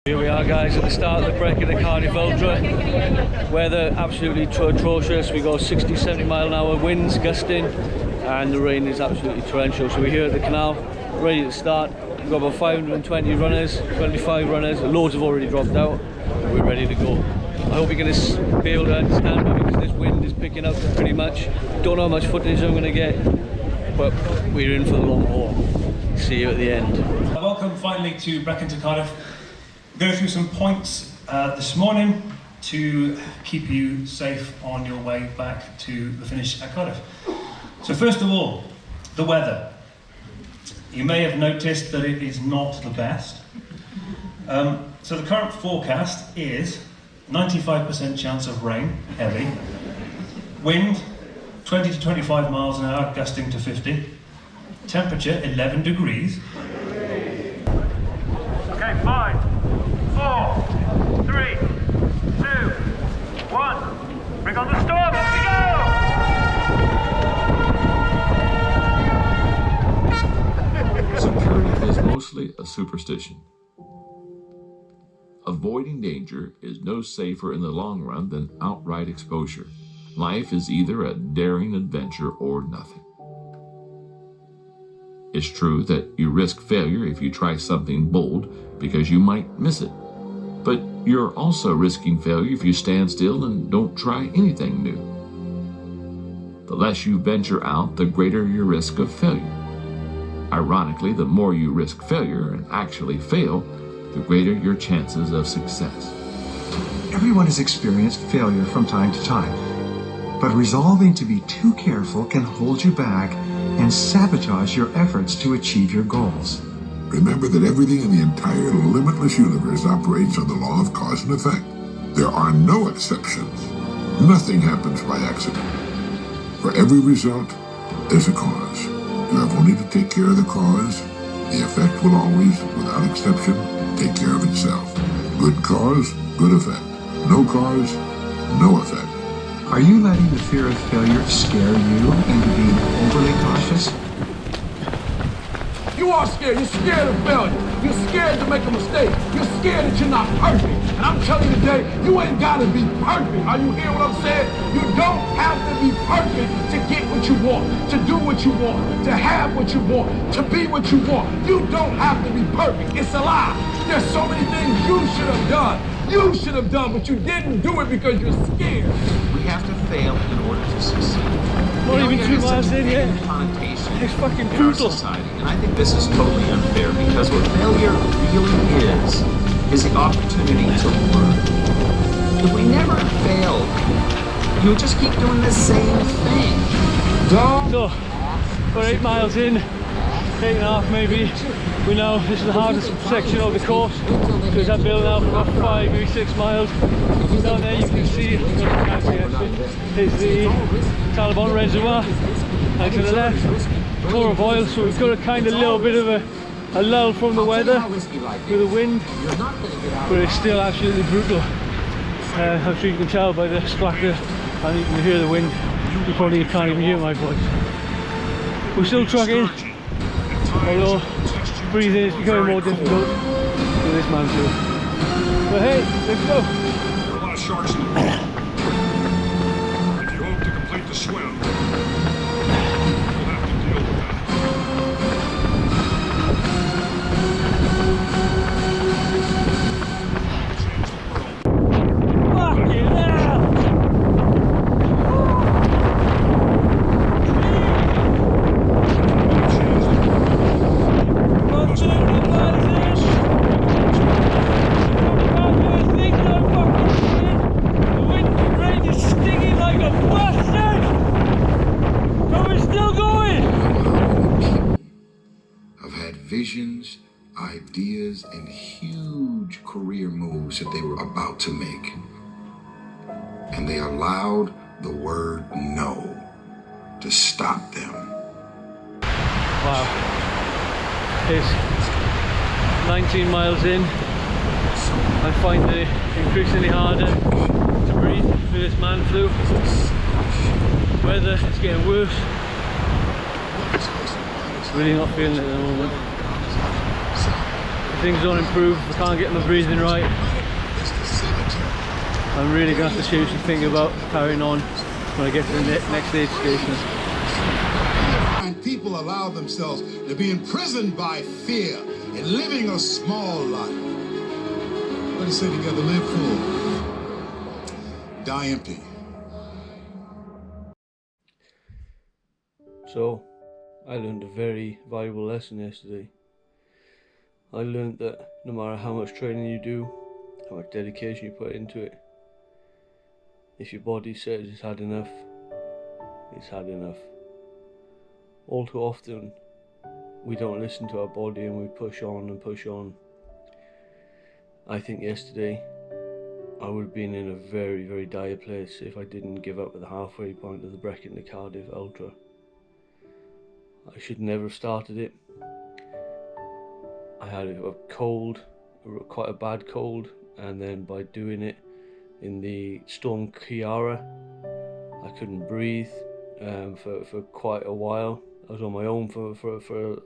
Here we are, guys, at the start of the Brecon at Cardiff Ultra. Weather absolutely atrocious. We got 60-70 mile an hour winds gusting, and the rain is absolutely torrential. So we're here at the canal, ready to start. We've got about 520 runners, 25 runners. Loads have already dropped out. We're ready to go. I hope you're going to be able to understand me, because this wind is picking up pretty much. Don't know how much footage I'm going to get, but we're in for the long haul. See you at the end. Welcome finally to Brecon to Cardiff. Go through some points this morning to keep you safe on your way back to the finish at Cardiff. So first of all, the weather. You may have noticed that it is not the best. So the current forecast is 95% chance of rain, heavy. Wind, 20 to 25 miles an hour, gusting to 50. Temperature, 11 degrees. Okay, 5, 4, 3, 2, 1. Bring on the storm, off we go! Security is mostly a superstition. Avoiding danger is no safer in the long run than outright exposure. Life is either a daring adventure or nothing. It's true that you risk failure if you try something bold because you might miss it. But you're also risking failure if you stand still and don't try anything new. The less you venture out, the greater your risk of failure. Ironically, the more you risk failure and actually fail, the greater your chances of success. Everyone has experienced failure from time to time, but resolving to be too careful can hold you back and sabotage your efforts to achieve your goals. Remember that everything in the entire limitless universe operates on the law of cause and effect. There are no exceptions. Nothing happens by accident. For every result, there's a cause. You have only to take care of the cause. The effect will always, without exception, take care of itself. Good cause, good effect. No cause, no effect. Are you letting the fear of failure scare you into being overly cautious? You are scared. You're scared of failure. You're scared to make a mistake. You're scared that you're not perfect. And I'm telling you today, you ain't got to be perfect. Are you hearing what I'm saying? You don't have to be perfect to get what you want, to do what you want, to have what you want, to be what you want. You don't have to be perfect. It's a lie. There's so many things you should have done. You should have done, but you didn't do it because you're scared. We have to fail in order to succeed. Not even 2 miles in yet. It's fucking brutal. Society. And I think this is totally unfair, because what failure really is the opportunity to learn. If we never failed, you would just keep doing the same thing. So, we're 8 miles in, 8.5 maybe. We know this is the hardest section of the course, because I'm building out for about 5, maybe 6 miles. Down there you can see, is the Taliban Reservoir, and to the left, core of oil. So we've got a kind of little bit of a lull from the weather with the wind, but it's still absolutely brutal. I'm sure you can tell by the splatter, and you can hear the wind. You probably can't even hear my voice. We're still trucking, although breathing is becoming more difficult with this manflu. But hey, let's go. There are a lot of sharks in the water. If you hope to complete the swim, you'll have to deal with that. Fucking hell! Visions, ideas, and huge career moves that they were about to make. And they allowed the word no to stop them. Wow. It's 19 miles in. I find it increasingly harder to breathe with this manflu. Weather is getting worse. Really not feeling it at the moment. If things don't improve, if I can't get my breathing right, I'm really going to have to seriously think about carrying on when I get to the next aid station. And people allow themselves to be imprisoned by fear and living a small life. What do you say together? Live full, die empty. So, I learned a very valuable lesson yesterday. I learned that no matter how much training you do, how much dedication you put into it, if your body says it's had enough, it's had enough. All too often, we don't listen to our body and we push on and push on. I think yesterday, I would have been in a very, very dire place if I didn't give up at the halfway point of the Brecon to Cardiff Ultra. I should never have started it. I had a cold, quite a bad cold, and then by doing it in the Storm Ciara, I couldn't breathe for quite a while. I was on my own for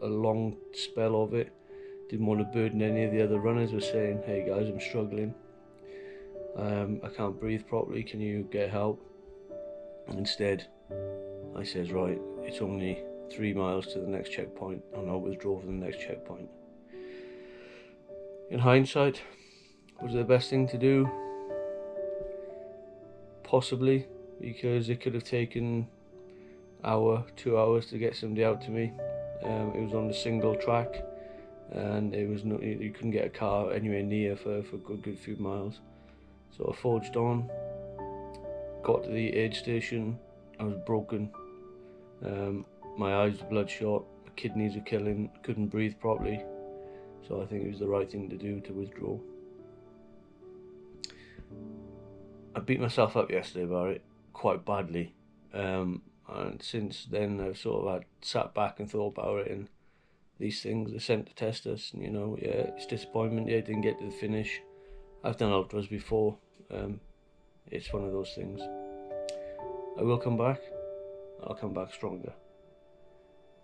a long spell of it. Didn't want to burden any of the other runners with saying, hey guys, I'm struggling. I can't breathe properly, can you get help? Instead, I says, right, it's only 3 miles to the next checkpoint, and I'll withdraw from the next checkpoint. In hindsight, was it the best thing to do? Possibly, because it could have taken hour, 2 hours to get somebody out to me. It was on a single track, and it was not, you couldn't get a car anywhere near for a good few miles. So I forged on, got to the aid station. I was broken. My eyes were bloodshot, my kidneys were killing, couldn't breathe properly. So I think it was the right thing to do to withdraw. I beat myself up yesterday about it quite badly. And since then I've sort of sat back and thought about it, and these things are sent to test us, and yeah, it's disappointment, yeah, I didn't get to the finish. I've done ultras before, it's one of those things. I will come back, I'll come back stronger.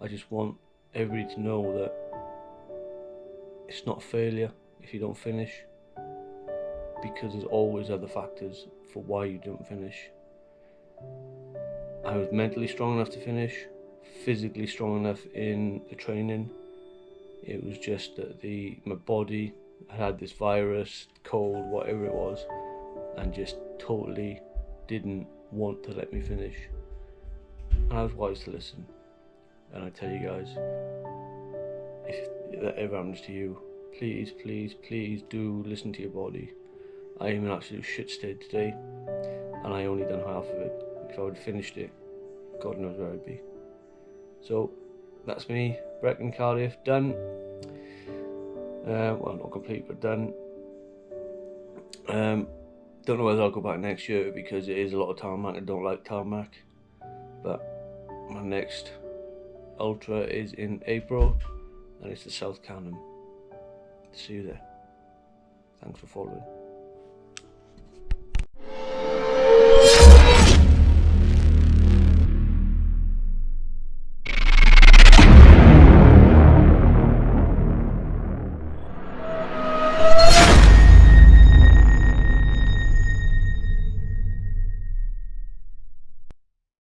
I just want everybody to know that it's not failure if you don't finish, because there's always other factors for why you don't finish. I was mentally strong enough to finish, physically strong enough in the training. It was just that my body had this virus, cold, whatever it was, and just totally didn't want to let me finish. And I was wise to listen. And I tell you guys, if that ever happens to you, please, please, please do listen to your body. I am in an absolute shit state today, and I only done half of it. If I would have finished it, God knows where I'd be. So that's me, Brecon, Cardiff, done. Well, not complete, but done. Don't know whether I'll go back next year, because it is a lot of tarmac. I don't like tarmac. But my next ultra is in April, and it's the South Cannon. See you there. Thanks for following.